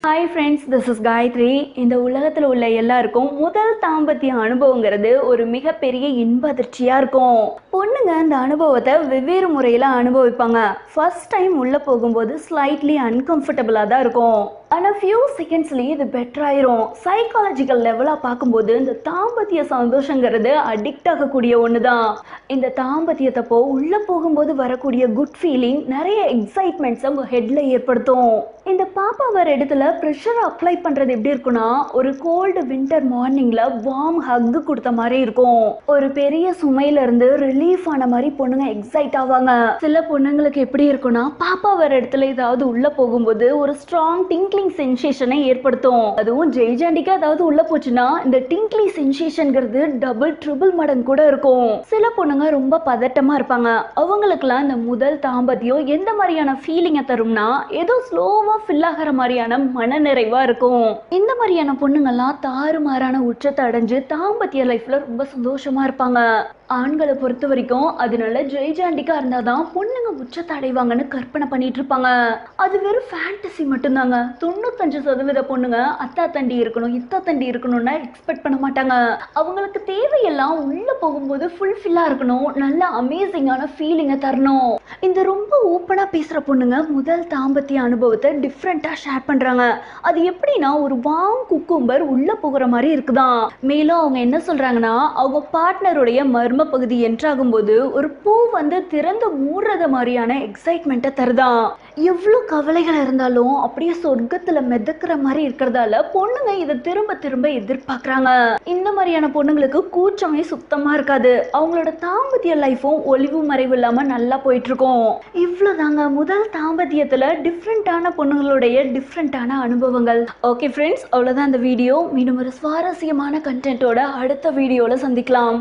Hi friends, this is Gayatri. இந்த உலகத்தில் உள்ள எல்லாருக்கும் முதல் தாம்பத்திய அனுபவங்கிறது ஒரு மிகப்பெரிய இன்ப அதிர்ச்சியாக இருக்கும். பொண்ணுங்க அந்த அனுபவத்தை வெவ்வேறு முறையில் அனுபவிப்பாங்க. ஃபர்ஸ்ட் டைம் உள்ளே போகும்போது ஸ்லைட்லி அன்கம்ஃபர்டபுளாக தான் இருக்கும். ஆனால் ஃபியூ செகண்ட்ஸ்லேயே இது பெட்டர் ஆயிரும். சைக்காலஜிக்கல் லெவலாக பார்க்கும்போது இந்த தாம்பத்திய சந்தோஷங்கிறது அடிக்ட் ஆகக்கூடிய ஒன்று தான். இந்த தாம்பத்தியத்தப்போ உள்ளே போகும்போது வரக்கூடிய குட் ஃபீலிங் நிறைய எக்ஸைட்மெண்ட்ஸை உங்கள் ஹெட்டில் ஏற்படுத்தும். இந்த பாப்பா வர இடத்துல ப்ரெஷர் அப்ளை பண்ணுறது எப்படி இருக்குன்னா, ஒரு கோல்டு வின்டர் மார்னிங்கில் வார்ம் ஹக் கொடுத்த மாதிரி இருக்கும். ஒரு பெரிய சுமையிலேருந்து ரிலீஃப் ஆன மாதிரி பொண்ணுங்க எக்ஸைட் ஆவாங்க. சில பொண்ணுங்களுக்கு எப்படி இருக்குன்னா, பாப்பா வர இடத்துல ஏதாவது உள்ளே போகும்போது ஒரு ஸ்ட்ராங் டிங்க்லிங் சென்சேஷனை ஏற்படுத்தும். அதுவும் ஜெய்ஜாண்டிக்கா ஏதாவது உள்ளே போச்சுன்னா இந்த டிங்க்லிங் சென்சேஷன்ங்கிறது டபுள் ட்ரிபிள் மடங்கு கூட இருக்கும். சில பொண்ணுங்க ரொம்ப பதட்டமாக இருப்பாங்க. அவங்களுக்குலாம் இந்த முதல் தாம்பத்தியம் எந்த மாதிரியான ஃபீலிங்கை தரும்னா, ஏதோ ஸ்லோவாக ஃபில் ஆகிற மாதிரியான மனநிறைவா இருக்கும். இந்த மாதிரியான பொண்ணுங்கள்லாம் தாறுமாறான உச்சத்தை அடைஞ்சு தாம்பத்திய லைஃப்ல ரொம்ப சந்தோஷமா இருப்பாங்க. ஆண்களை பொறுத்த வரைக்கும் அதனால ஜெய்ஜாண்டிக்கா இருந்தாதான் பொண்ணுங்க உச்சத்தை அடைவாங்கன்னு கற்பனை பண்ணிட்டு இருப்பாங்க. அது வெறும் ஃபேண்டசி மட்டும்தாங்க. 95% பொண்ணுங்க அத்தா தண்டி இருக்கணும், இத்தா தண்டி இருக்கணும்னு எக்ஸ்பெக்ட் பண்ண மாட்டாங்க. அவங்களுக்கு தேவையெல்லாம் உள்ள போகும்போது ஃபுல்ஃபில்லா இருக்கணும், நல்ல அமேசிங்கான ஃபீலிங்கை தரணும். இந்த ரொம்ப ஓப்பனா பேசுற பொண்ணுங்க முதல் தாம்பத்திய அனுபவத்தை டிஃப்ரெண்டா ஷேர் பண்றாங்க. அது எப்படின்னா, ஒரு வார்ம் குக்கும்பர் உள்ள போகிற மாதிரி இருக்குதான். மேலும் அவங்க என்ன சொல்றாங்கன்னா, அவங்க பார்ட்னருடைய மர்ம பகுதி என்ட்ராகும் போது ஒரு பூ வந்து திறந்து மூடுறது மாதிரியான எக்ஸைட்மெண்ட்டை தருதான். எவ்வளவு கவலைகள் இருந்தாலும் அப்படியே சொர்க்கத்துல மிதக்கிற மாதிரி இருக்கிறதால பொண்ணுங்க இதை திரும்ப திரும்ப எதிர்பார்க்கறாங்க. இந்த மாதிரியான பொண்ணுங்களுக்கு கூச்சமே சுத்தமா இருக்காது. அவங்களோட தாம்பத்திய லைஃபும் ஒளிவு மறைவு இல்லாம நல்லா போயிட்டு இருக்கும். இவ்வளவுதாங்க முதல் தாம்பத்தியத்துல டிஃப்ரெண்டான பொண்ணுங்களுடைய டிஃப்ரெண்டான அனுபவங்கள். ஓகே ஃப்ரெண்ட்ஸ், அவ்வளவுதான் இந்த வீடியோ. மீண்டும் ஒரு சுவாரஸ்யமான கண்டென்ட்டோட அடுத்த வீடியோல சந்திக்கலாம்.